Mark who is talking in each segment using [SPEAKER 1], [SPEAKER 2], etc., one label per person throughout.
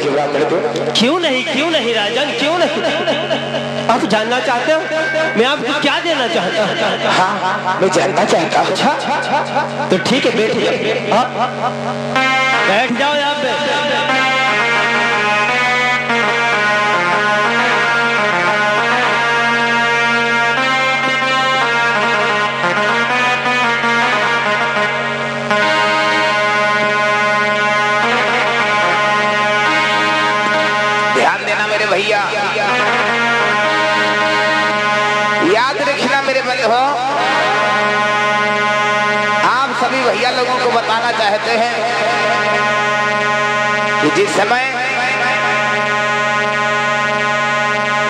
[SPEAKER 1] देखिएगा मेरे को।
[SPEAKER 2] क्यों नहीं राजन, क्यों नहीं? आप जानना चाहते हो मैं आपको क्या देना चाहता हूँ?
[SPEAKER 1] हाँ मैं जानना चाहता हूँ।
[SPEAKER 2] अच्छा तो ठीक है, बैठ जाओ। बैठ जाओ यहाँ पे।
[SPEAKER 1] भैया याद रखना मेरे बंधु, आप सभी भैया लोगों को बताना चाहते हैं कि जिस समय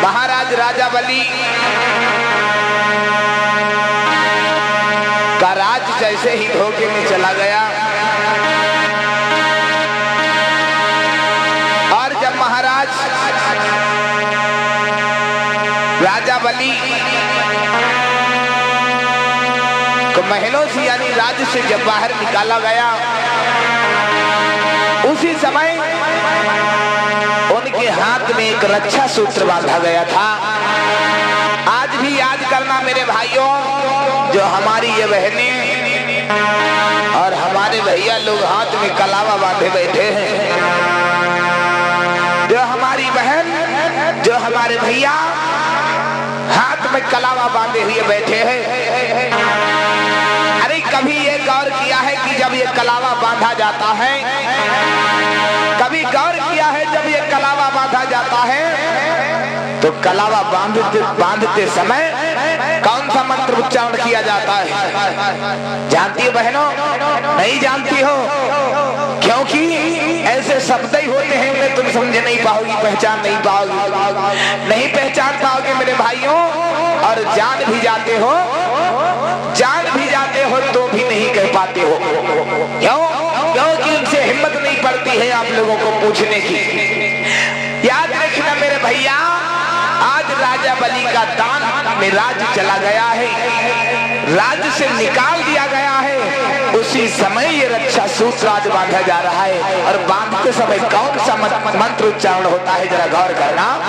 [SPEAKER 1] महाराज राजा बलि का राज जैसे ही धोखे में चला गया और जब महाराज राजा बलि को महलों से यानी राज्य से जब बाहर निकाला गया, उसी समय उनके हाथ में एक रक्षा सूत्र बांधा गया था। आज भी याद करना मेरे भाइयों, जो हमारी ये बहनें और हमारे भैया लोग हाथ में कलावा बांधे बैठे हैं, जो हमारी बहन जो हमारे भैया हाथ में कलावा बांधे हुए बैठे हैं। अरे कभी ये गौर किया है कि जब ये कलावा बांधा जाता है, कभी गौर किया है जब ये कलावा बांधा जाता है तो कलावा बांधते समय कौन सा मंत्र उच्चारण किया जाता है? जानती हो बहनों? नहीं जानती हो? क्योंकि ऐसे शब्द ही होते हैं उन्हें तुम समझ नहीं पाओगी, पहचान नहीं पाओगी, नहीं पहचान पाओगे मेरे भाइयों। और जान भी जाते हो तो भी नहीं कह पाते हो। क्यों? क्योंकि उनसे हिम्मत नहीं पड़ती है आप लोगों को पूछने की। याद रखना मेरे भैया, आज राजा बलि का दान में राज्य चला गया है, राज्य से निकाल दिया गया है। उसी समय ये रक्षा सूत्र आज बांधा जा रहा है और बांधते समय कौन सा मंत्र उच्चारण होता है जरा गौर करना।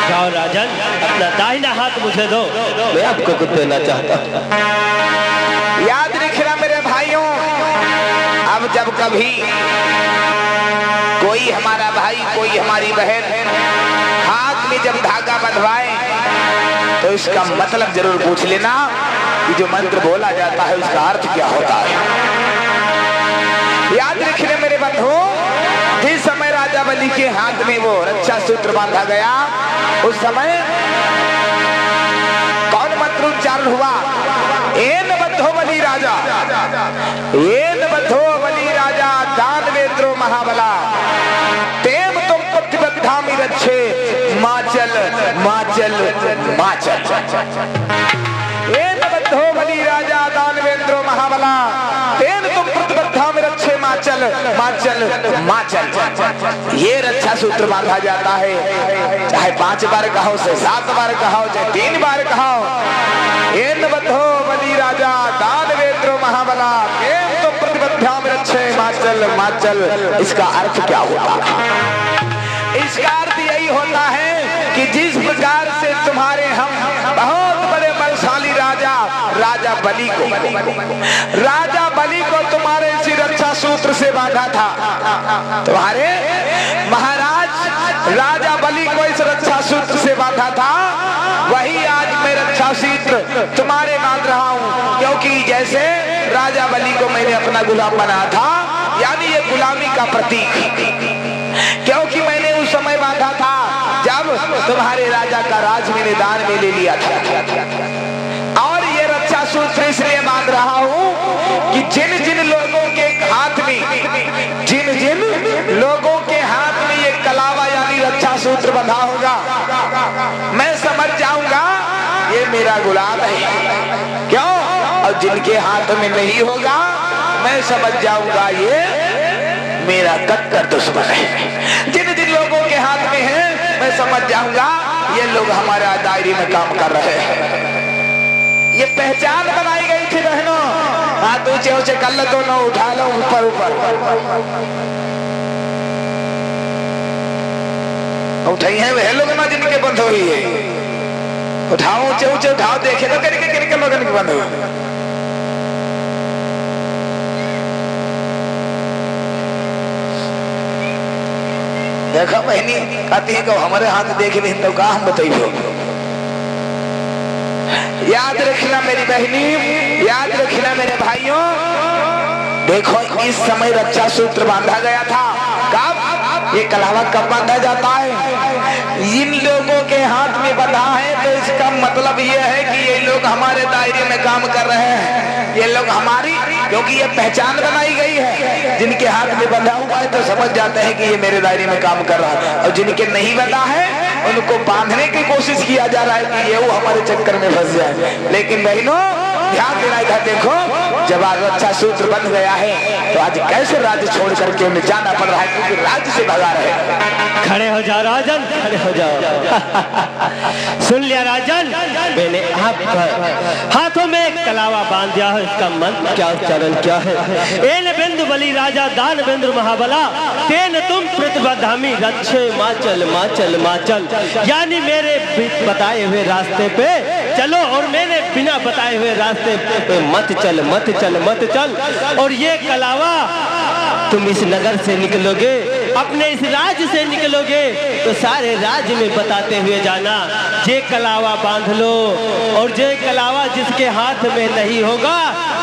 [SPEAKER 2] जाओ राजन, अपना दाहिना हाथ मुझे दो, मैं आपको कुछ देना चाहता हूँ।
[SPEAKER 1] याद रखना मेरे भाइयों, अब जब कभी कोई हमारा भाई कोई हमारी बहन हाथ में जब धागा बंधवाए तो इसका मतलब जरूर पूछ लेना कि जो मंत्र बोला जाता है उसका अर्थ क्या होता है। याद रखने मेरे बंधु, जिस समय राजा बलि के हाथ में वो रक्षा सूत्र बांधा गया, उस समय कौन मंत्र उच्चारण हुआ? एन बद्धो बलि राजा, एन बद्धो बलि राजा दानवेंद्रो महाबला, तेम तुम प्रतिबद्धामि रक्षे माचल माचल माचल। एन बद्धो बलि राजा दानवेंद्रो महाबला, तेन तुम प्रतिबद्धामि रक्षे माचल माचल माचल। ये रक्षा सूत्र बांधा जाता है, चाहे 5 बार कहो, चाहे 7 बार कहो, चाहे 3 बार कहो। एन बद्धो बलि राजा दानवेंद्रो महाबला, तेन तुम प्रतिबद्धामि रक्षे माचल माचल। इसका अर्थ क्या होता है? इसका अर्थ यही होता है कि जिस प्रकार से तुम्हारे हम बहुत बड़े बलशाली राजा बलि को तुम्हारे इसी रक्षा सूत्र से बांधा था, तुम्हारे महाराज राजा बलि को इस रक्षा सूत्र से बांधा था, वही आज मैं रक्षा सूत्र तुम्हारे बांध रहा हूँ। क्योंकि जैसे राजा बलि को मैंने अपना गुलाम बनाया था, यानी ये गुलामी का प्रतीक, क्योंकि मैंने उस समय बांधा था जब तुम्हारे राजा का राज मैंने दान में ले लिया था। और ये रक्षा सूत्र इसलिए बांध रहा हूँ कि जिन जिन लोगों के हाथ में ये कलावा यानी रक्षा सूत्र बंधा होगा, मैं समझ जाऊंगा ये मेरा गुलाम है। क्यों? और जिनके हाथ में नहीं होगा, मैं समझ जाऊंगा ये मेरा कट्टर दुश्मन है। जिन जिन लोगों के हाथ में है, मैं समझ जाऊंगा ये लोग हमारे दायरे में काम कर रहे हैं। ये पहचान बनाई गई थी बहनों। हाथ ऊंचे ऊंचे कर लो, दोनों उठा लो ऊपर ऊपर। उठाई है वह लोग ना जिनके बंद हुई है। उठाओ ऊंचे ऊंचे उठाओ, देखे तो करके लोगन के बंद हुई। देखो बहनी कहती है कि हमारे हाथ देख ली तो कहा हम बताइए। याद रखना मेरी बहनी, याद रखना मेरे भाइयों, देखो इस समय रक्षा सूत्र बांधा गया था। कब? ये कलावा कब बांधा जाता है? इन लोगों के हाथ में बंधा है तो इसका मतलब ये है कि ये लोग हमारे दायरे में काम कर रहे हैं। ये लोग हमारी, क्योंकि ये पहचान बनाई गई है। जिनके हाथ में बंधा हुआ है तो समझ जाते हैं कि ये मेरे दायरे में काम कर रहा है, और जिनके नहीं बंधा है उनको बांधने की कोशिश किया जा रहा है कि ये वो हमारे चक्कर में फंस जाए। लेकिन बहनों ध्यान देना इधर देखो, जब आज रक्षा सूत्र बंध गया है तो आज कैसे राज्य छोड़ करके उन्हें जाना पड़ रहा है, क्योंकि राज्य से भगा रहे।
[SPEAKER 2] खड़े हो जाओ राजन, खड़े हो जाओ। सुन लिया राजन, मैंने आपका हाथों में एक कलावा बांध दिया है। इसका मंत्र क्या, उच्चारण क्या है? एन बिंदु बलि राजा दान बिंदु महाबला तेन तुम प्रतिबद्धामी रक्षे माचल माचल माचल, यानी मेरे बताए हुए रास्ते पे चलो और मैंने बिना बताए हुए रास्ते पे मत चल मत चल मत चल। और ये कलावा तुम इस नगर से निकलोगे, अपने इस राज्य से निकलोगे तो सारे राज्य में बताते हुए जाना, ये कलावा बांध लो। और ये कलावा जिसके हाथ में नहीं होगा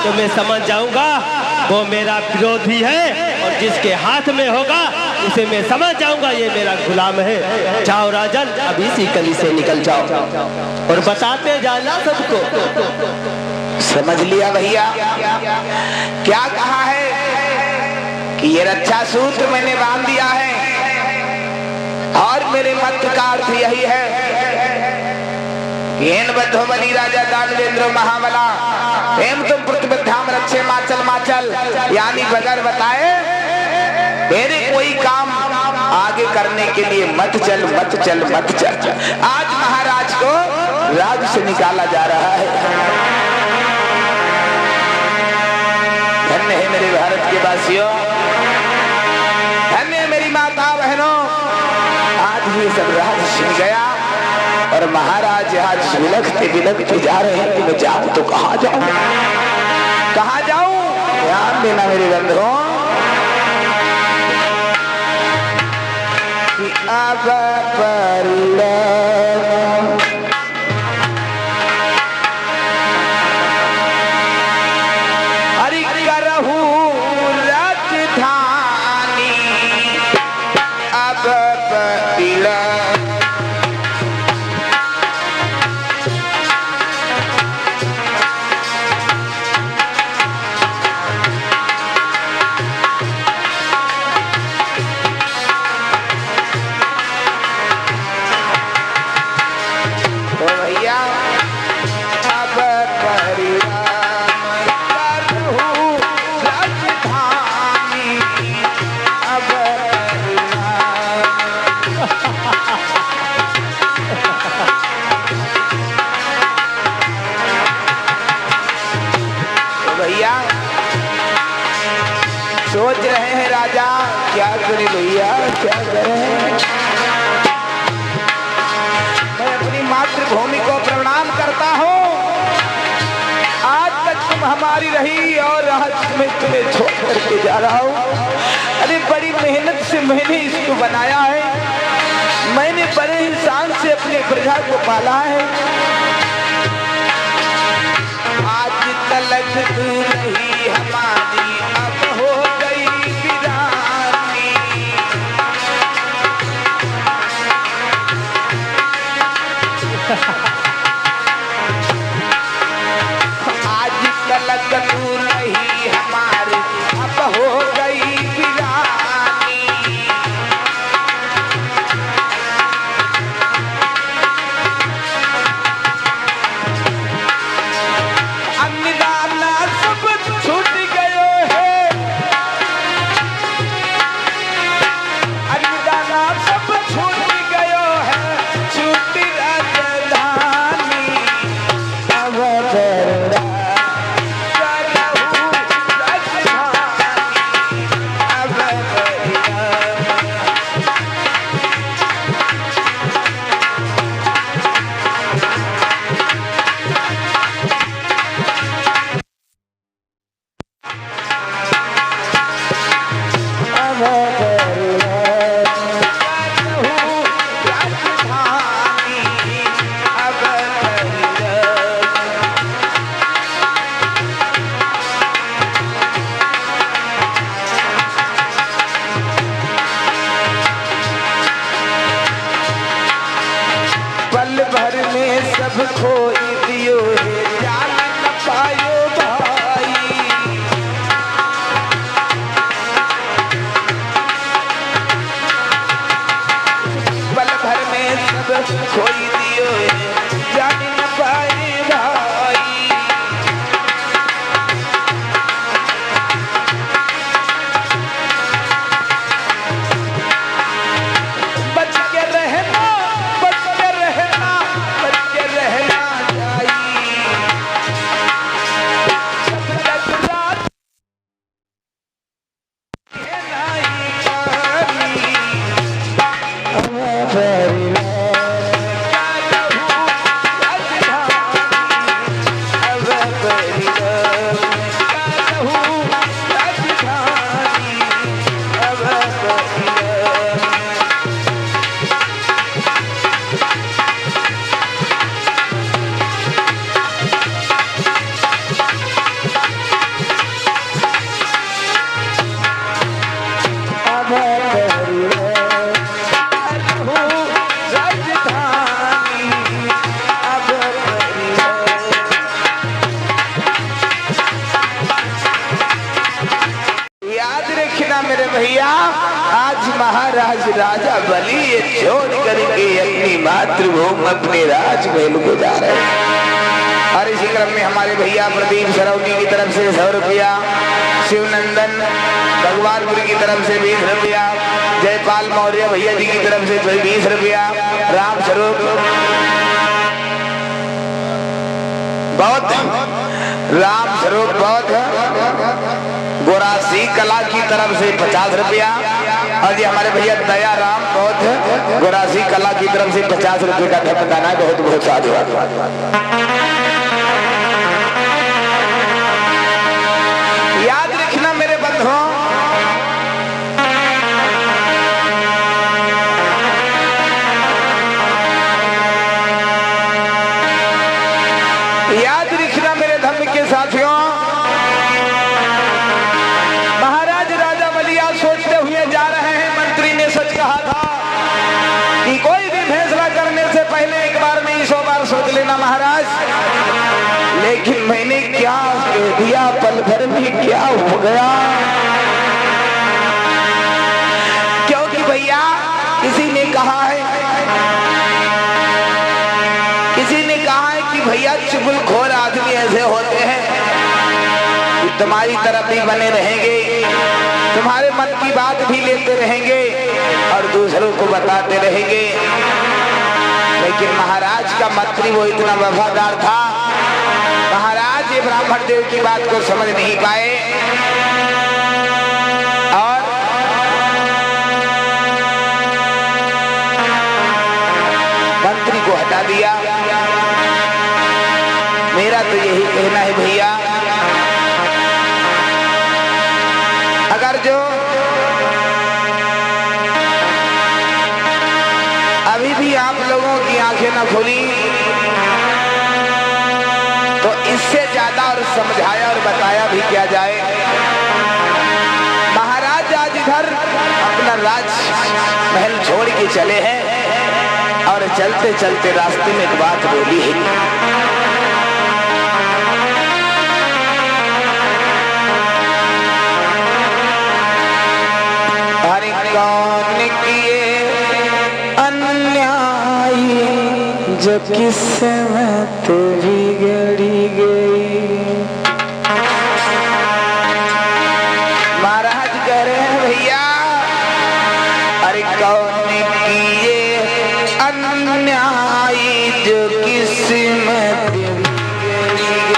[SPEAKER 2] तो मैं समझ जाऊंगा वो मेरा विरोधी है, और जिसके हाथ में होगा उसे मैं समझ जाऊंगा ये मेरा गुलाम है। जाओ राजन, अब इसी गली से निकल जाओ और बताते जाना सबको।
[SPEAKER 1] समझ लिया भैया? क्या कहा है कि ये रक्षा सूत्र मैंने बांध दिया है, और मेरे मत का अर्थ यही है, येन बद्धो बलि राजा दानवेंद्र महाबला एम तुम प्रतिबद्धाम रक्षे माचल माचल, यानी बगैर बताए मेरे कोई काम आगे करने के लिए मत चल मत चल मत चल। आज महाराज को राज्य से निकाला जा रहा है। धन्य है मेरे भारत के वासियों, धन्य है मेरी माता बहनों, आज ये सब राज्य छिन गया और महाराज आज विलखते विलखते जा रहे हैं कि मैं जाऊं तो कहाँ जाऊं, कहाँ जाऊं? ध्यान देना मेरे बंधुओं, अब हरि करहु राजधानी, अब सोच रहे हैं राजा क्या करे भैया, क्या करें? मैं अपनी मातृभूमि को प्रणाम करता हूँ। आज तक तुम हमारी रही और आज मैं तुम्हें छोड़ करके जा रहा हूँ। अरे बड़ी मेहनत से मैंने इसको बनाया है, मैंने बड़े ही शान से अपने प्रजा को पाला है। आज तलक तू नहीं हमारी, अब हो गई वीरानी। आज तलक तू नहीं हमारी, अब हो गई वीरानी। अन्नदाना सब छूट गयो है, खोई दियो जान न पाए भाई। बच के रहना, बच के रहना, बच के रहना चाहिए। रात है नहीं पानी, मेरे भैया आज महाराज राजा बलि ये छोड़ करके अपनी मातृभूमि अपने राजमहल को जा रहे हैं। और इसी क्रम में हमारे भैया प्रदीप सरौनी की तरफ से 100 रुपया, शिवनंदन भगवानपुर की तरफ से 20 रुपया, जयपाल मौर्य भैया जी की तरफ से 20 रुपया, राम स्वरूप बौद्ध गोरासी कला की तरफ से 50 रुपया, और ये हमारे भैया दया राम बौद्ध गोरासी कला की तरफ से 50 रुपये का धन दाना। बहुत बहुत साधुवाद। याद रखना मेरे बंधुओं, याद रखना मेरे धर्म के साथियों, महाराज राजा बलि सोचते हुए जा रहे हैं। मंत्री ने सच कहा था कि कोई भी फैसला करने से पहले एक बार नहीं 100 बार सोच लेना महाराज। लेकिन मैंने क्या कह दिया, पल भर में क्या हो गया। क्योंकि भैया किसी ने कहा है कि भैया चुगलखोर आदमी ऐसे होते हैं कि तुम्हारी तरफ भी बने रहेंगे, तुम्हारे मन की बात भी लेते रहेंगे और दूसरों को बताते रहेंगे। लेकिन महाराज का मंत्री वो इतना वफादार था, महाराज ये ब्राह्मण देव की बात को समझ नहीं पाए और मंत्री को हटा दिया। मेरा तो यही कहना है भैया, अगर जो अभी भी आप लोगों की आंखें न खुली तो इससे ज्यादा और समझाया और बताया भी क्या जाए। महाराज आज इधर अपना राज महल छोड़ के चले हैं और चलते चलते रास्ते में एक बात बोली है। कौन किए अन्याय जो किस्मत बिगड़ी गई। महाराज कह रहे हैं भैया, अरे कौन किए अन्याय जो किस्मत बिगड़ी गई।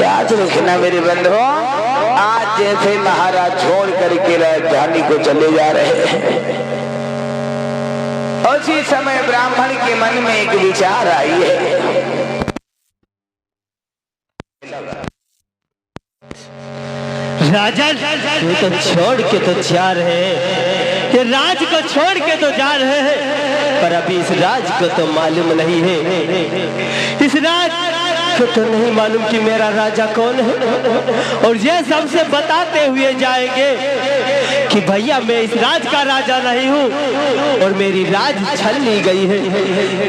[SPEAKER 1] याद रखना मेरे बंधु, आज जैसे महाराज छोड़ करके राजधानी को चले जा रहे हैं, उसी समय ब्राह्मण के मन में एक विचार आई है।
[SPEAKER 2] राजन, ये तो छोड़ के तो जा रहे हैं, ये राज को छोड़ के तो जा रहे हैं, पर अभी इस राज को तो मालूम नहीं है, इस राज को तो नहीं मालूम कि मेरा राजा कौन है, और ये सबसे बताते हुए जाएंगे कि भैया मैं इस राज का राजा नहीं हूँ और मेरी राज छल ली गई है।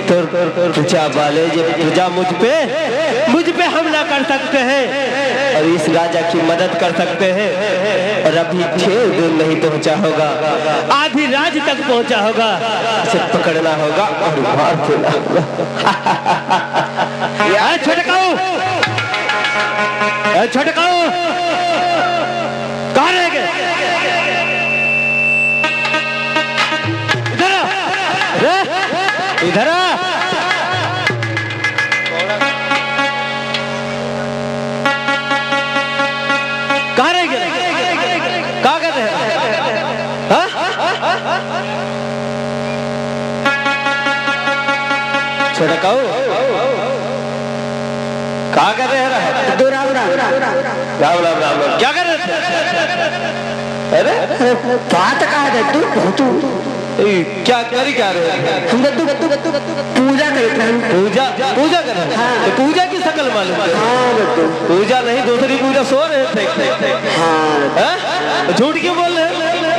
[SPEAKER 2] तो प्रजा वाले जब प्रजा मुझ पे हमला कर सकते हैं और इस राजा की मदद कर सकते हैं, और अभी ढेर दूर नहीं पहुँचा होगा, आधी राज तक पहुँचा होगा, इसे पकड़ना होगा और मार देना होगा। छटकाओ, छटकाओ, कहाँ रह गए? इधर आ, कहाँ रह गए? कहाँ कर रहे हैं? छटकाओ, कहाँ कर रहे हैं? राम, क्या कर रहे थे? अरे बात कहा है तू क्या करी क्या रहे हैं? पूजा करते हैं। पूजा कर रहे हैं? तो पूजा की शकल मालूम है? पूजा नहीं, दूसरी पूजा सो रहे थे। झूठ क्यों बोल रहे हैं?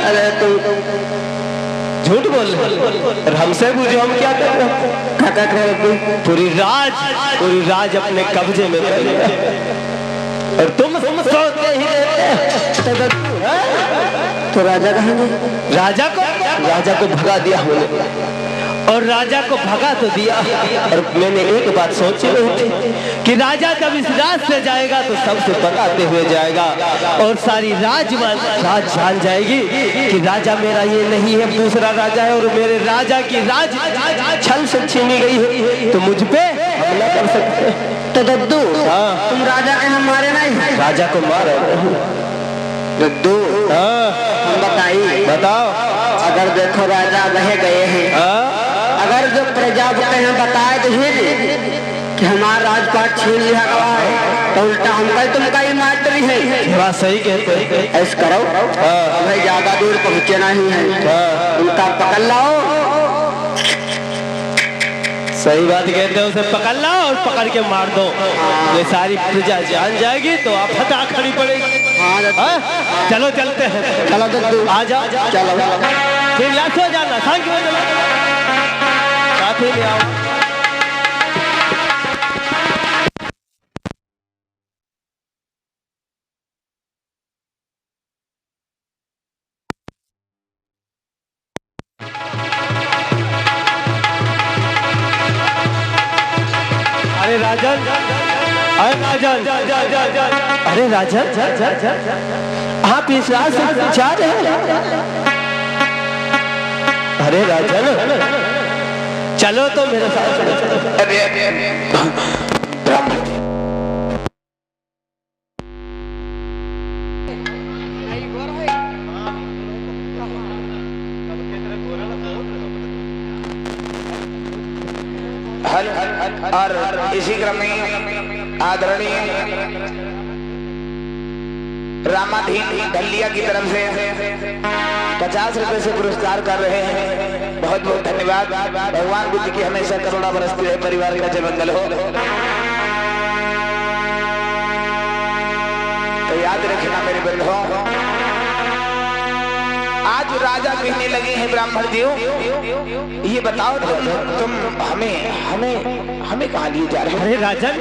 [SPEAKER 2] अरे झूठ बोल रहे और हमसे पूछो हम क्या कर रहे हैं? पूरी राज अपने कब्जे में कर लिया और तुम सोचते ही रहते। तो राजा कहेंगे, राजा को भगा दिया हमने, और राजा को भगा तो दिया, और मैंने एक बात सोची थी कि राजा जब इस राज से जाएगा तो सबसे बताते हुए जाएगा और सारी राज जान जाएगी कि राजा मेरा ये नहीं है, दूसरा राजा है, और मेरे राजा की राज छल से छीनी गई है, तो मुझ पे हमला कर सकते हैं। तो दद्दू, तुम राजा के हम मारे नहीं? राजा को मारे दद्दू। बताओ, अगर देखो राजा रह गए हैं, अगर जो प्रजा को कहीं बताए तो कि हमारा राजपाट छीन लिया गया है, तो उल्टा हमका तुमका ही मारती है। बात सही कहते हैं। ऐसा करो, भाई ज्यादा दूर पहुँचे नहीं है, उनका पकड़ लाओ। सही बात कहते हैं, उसे पकड़ लाओ और पकड़ के मार दो। ये सारी प्रजा जान जाएगी तो आप हटा खड़ी पड़ेगी। चलो चलते हैं, चलो दद्दू आ जाओ, चलो फिर लाख हो जाना, साथ ही ले आओ। अरे राजन, अरे राजन, आप इस राज से जा रहे हैं? अरे राजन, चलो तो मेरे साथ।
[SPEAKER 1] और इसी क्रम में आदरणीय रामाधीन ढलिया की तरफ से 50 रुपए से पुरस्कार कर रहे हैं। बहुत बहुत धन्यवाद। भगवान बुद्ध की हमेशा करुणा बरसती रहे, परिवार का जय मंगल हो। तो याद रखना मेरे बंधुओं, आज राजा कहने लगे हैं ब्राह्मण जी, ये बताओ तुम हमें कहाँ लिए जा रहे हो?
[SPEAKER 2] अरे राजन,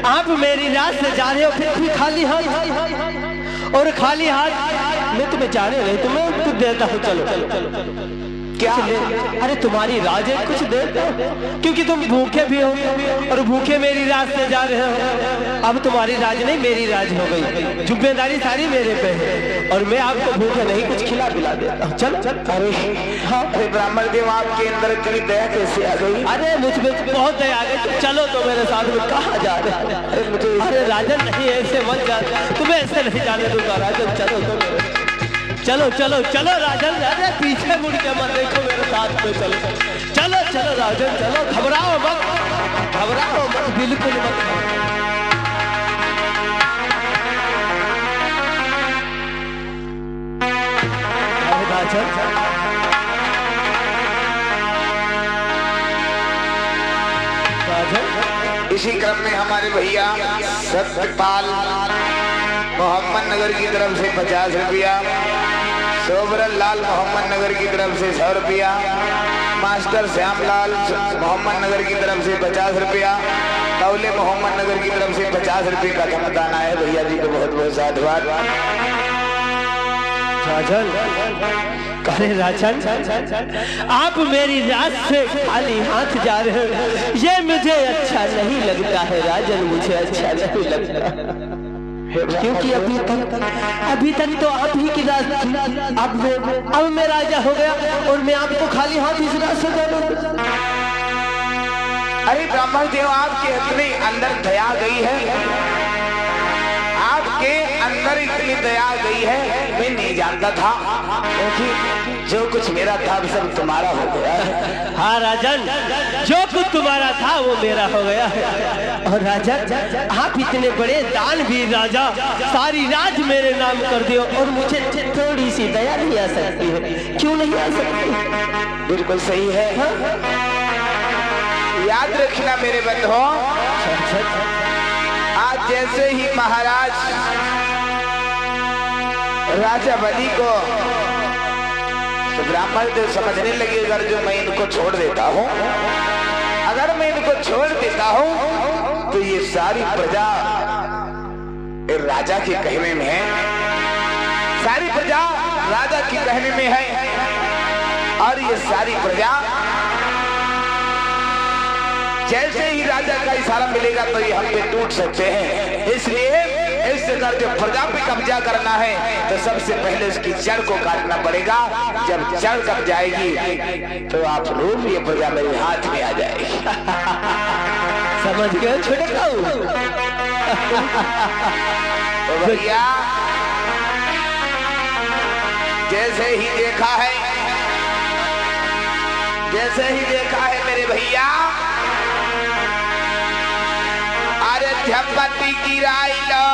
[SPEAKER 2] आप मेरी राज से जा रहे हो, फिर भी खाली हाथ, और खाली हाथ मैं तुम्हें जाने नहीं, तुम्हें कुछ देता हूँ। चलो
[SPEAKER 1] क्या?
[SPEAKER 2] अरे तुम्हारी राज है, कुछ दे दो, क्योंकि तुम भूखे भी हो और भूखे मेरी राज से जा रहे हो। अब तुम्हारी राज नहीं, मेरी राज हो गई, जिम्मेदारी सारी मेरे पे है और मैं आपको भूखे नहीं कुछ खिला पिला देता हूँ। चल चल।
[SPEAKER 1] अरे हाँ, अरे ब्राह्मण देव आपके अंदर इतनी दया कैसे आ गई?
[SPEAKER 2] अरे मुझ में बहुत दया आ गई। चलो तो मेरे साथ में, कहाँ जा रहे हैं?
[SPEAKER 1] अरे मुझे
[SPEAKER 2] अरे राजन नहीं, ऐसे मत जा, तुम्हें ऐसे नहीं जाने दूंगा राजन। चलो तो मेरे, चलो चलो चलो राजन। अरे पीछे मुड़ के मत देखो, मेरे साथ में चलो। चलो चलो राजन चलो, घबराओ मत, घबराओ मत, बिल्कुल मत। राजन राजन,
[SPEAKER 1] इसी क्रम में हमारे भैया सत्यपाल मोहम्मद नगर की तरफ से 50 रुपया, सोबरन लाल मोहम्मद नगर की तरफ से 100 रुपया, मास्टर श्यामलाल मोहम्मद नगर की तरफ से 50 रुपया, कौले मोहम्मद नगर की तरफ से 50 रुपये का धमदान आया। भैया जी को बहुत बहुत साधुवाद।
[SPEAKER 2] राजन, अरे राजन, आप मेरी राज से खाली हाथ जा रहे हो, ये मुझे अच्छा नहीं लगता है राजन, मुझे अच्छा नहीं लगता, क्योंकि अभी तक तो आप ही की राज थी। अब मैं राजा हो गया और मैं आपको खाली हाथ इस राज से जाऊंगा।
[SPEAKER 1] अरे ब्राह्मण देव, आपके इतने अंदर दया गई है, आपके अंदर इतनी दया गई है, मैं नहीं जानता था, क्योंकि जो कुछ मेरा था सब तुम्हारा हो गया है।
[SPEAKER 2] हाँ राजन, जो कुछ तुम्हारा था वो मेरा हो गया है। और राजन, आप इतने बड़े दानवीर राजा, सारी राज मेरे नाम कर दियो और मुझे थोड़ी सी दया नहीं आ सकती है? क्यों नहीं आ सकती?
[SPEAKER 1] बिल्कुल सही है। हाँ? याद रखना मेरे बंधुओं, आज जैसे ही महाराज राजा बलि को तो ब्राह्मण देव समझने लगे, अगर जो मैं इनको छोड़ देता हूँ, अगर मैं इनको छोड़ देता हूँ तो ये सारी प्रजा राजा के कहने में है, सारी प्रजा राजा के कहने में है, और ये सारी प्रजा जैसे ही राजा का इशारा मिलेगा तो ये हम पे टूट सकते हैं। इसलिए इस जगह जब प्रजा पे कब्जा करना है तो सबसे पहले उसकी जड़ को काटना पड़ेगा। जब जड़ कट जाएगी तो आप रोज ये प्रजा मेरे हाथ में आ जाएगी।
[SPEAKER 2] समझ गए छोटे काऊ?
[SPEAKER 1] तो भैया जैसे ही देखा है, जैसे ही देखा है मेरे भैया, अरे झपटी गिराई लो